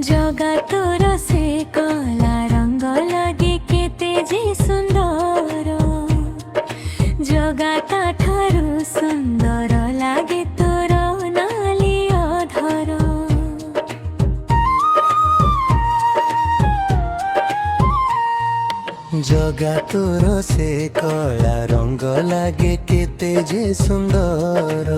जगा तोर से कला रंग लगे केते जे सुंदर जगा ता ठारू सुंदर लागे तोर नाली अधर जगा तोर से कला रंग लागे केते जे सुंदर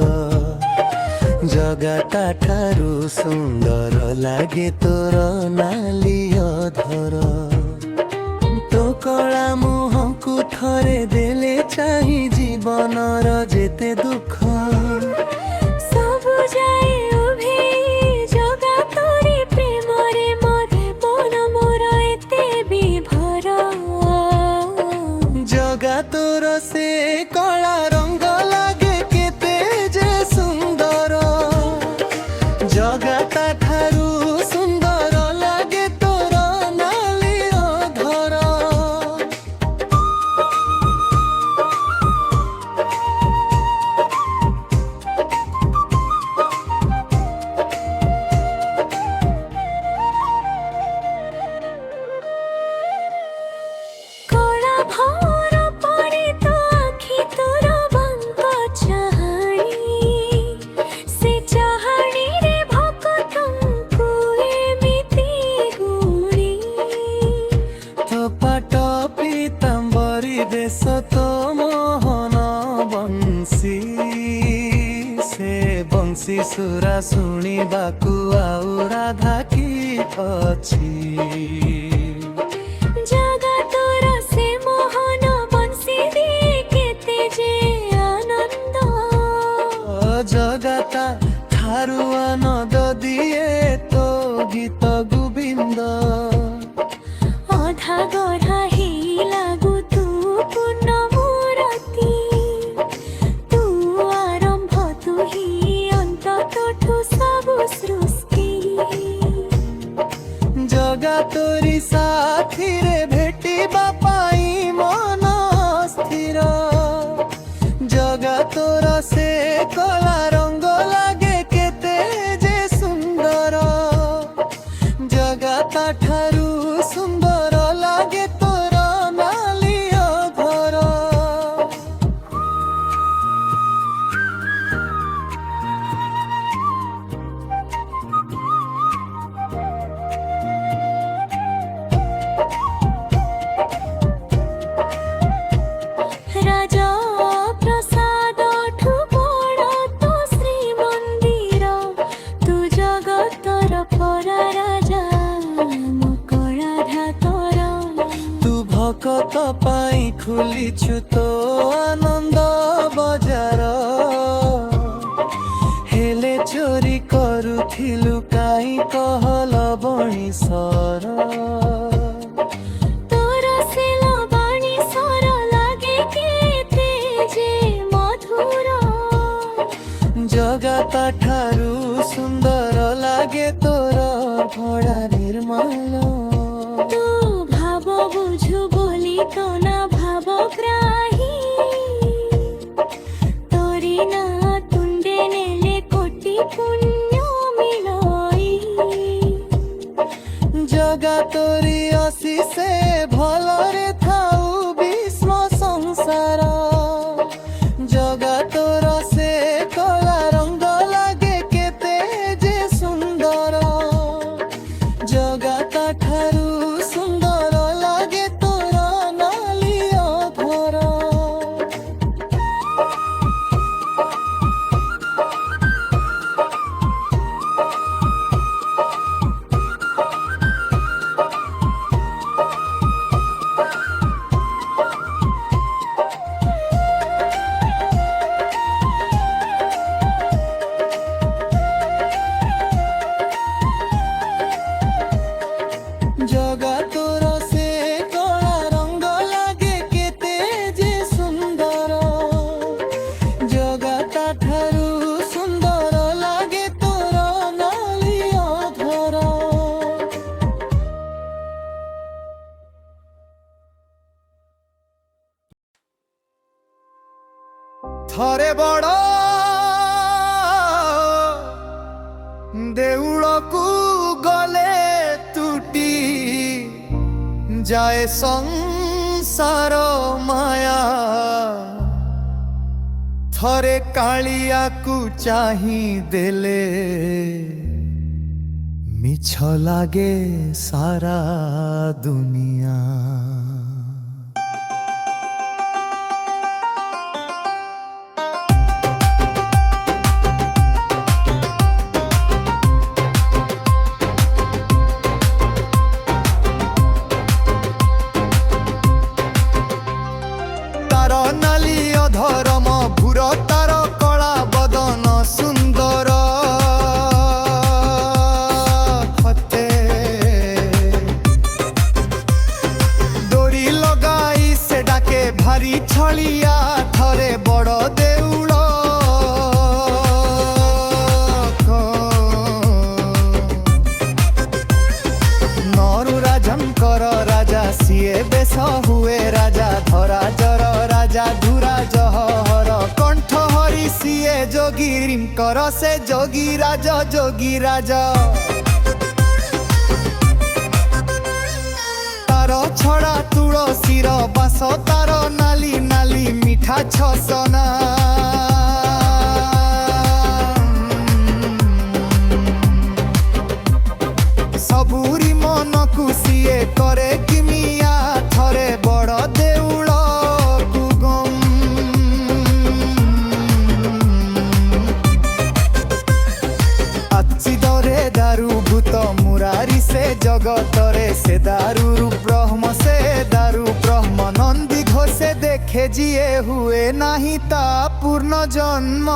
जगाता ठारू सुंदर लागे तोर नाली अधर तो कला मुहंकु थरे देले चाही जीवनर जेते दुख सब जाए उभे जगा तोरे प्रेम रे मरे मन मोर एते विभर जगा तोर से कला रंग लागे केते जे सुंदर जगाता ठारू सुंदर लागे तोर नाली अधर कला भर पड़े तो आखि तोर बंक चाहाणी से चाहाणी रे भक्तंकु एमिति गुणी थपाट पीताम्बरी बेश तो मोहन बंशी से बंशी सुरा शुणिबाकु आउ राधा की अछि जगा तोर से मोहन बंशी दे केते जे आनंद जगाता थारु आनंद दिए तो गीत गोविंद अधा गढ़ा ही लागू तू पूर्ण मूरती तू आरंभ तू ही अंत तोठू सबु सृष्टि जगा तोरी साथी रे भेटिबा पाई मन स्थिर जगा तोर से कला रंग लागे केते जे सुंदर जगा ता ठारू सुंदर लागे तोर नाली अधर राजा प्रसाद ठु बड़ तो श्री मंदिर तू जगतर पर राजा मुकला धातर तू भकत पाई खुलिछु तो आनंद बजार हेले चोरी करुथिलु काई कहल बणी सर तोर सिला बाणी सर लागे केते जे मधुर जगाता ठारू सुंदर लागे तोर भड़ा निर्मल तू भाव बुझु बोली तो ना भाव ग्राही तोरी ना तुंडे नेले कोटि पुण्य मिलई जगा तोरी असी से भलरे थाऊ विश्व संसार जगा तोर से कला रंग लागे केते जे सुंदर जगा ता ठारू सुंदर लागे तोर नाली अधर ଥରେ ବଡ଼ ଦେଉଳକୁ ଗଲେ ତୁଟି ଯାଏ ସଂସାର ମାୟା ଥରେ କାଳିଆକୁ ଚାହିଁ ଦେଲେ ମିଛ ଲାଗେ ସାରା ଦୁନିଆ। ତାର ନାଲି ଅଧରମ ଭୁର ତାର କଳା ବଦନ ସୁନ୍ଦର ହତେ ଡୋରି ଲଗାଇ ସେ ଡାକେ ଭାରି ଛଳିଆ ଥରେ ବଡ଼ ଦେଉଳ ନରୁ ରାଜାଙ୍କର ରାଜା ସିଏ ବେଶ ହୁଏ ରାଜା ଧରା ଜର ରାଜା ଧୁରା ଜହର କଣ୍ଠ ହରି ସିଏ ଯୋଗୀଙ୍କର ସେ ଯୋଗୀ ରାଜ ତାର ଛଡ଼ା ତୁଳସୀର ବାସ ତାର ନାଲି ନାଲି ମିଠା ଛସନା ସବୁରି ମନକୁ ସିଏ କରେ କିମିଆ ଥରେ ବଡ଼ ଦେଉଳକୁ ଗମ୍ ଆଚିଦରେ ଦାରୁ ଭୂତ ମୁରାରି ସେ ଜଗତରେ ସେ ଦାରୁରୁ ବ୍ରହ୍ମ ସେ ଦାରୁ ବ୍ରହ୍ମ ନନ୍ଦୀ ଘୋଷେ ଦେଖେ ଯିଏ ହୁଏ ନାହିଁ ତା ପୂର୍ଣ୍ଣ ଜନ୍ମ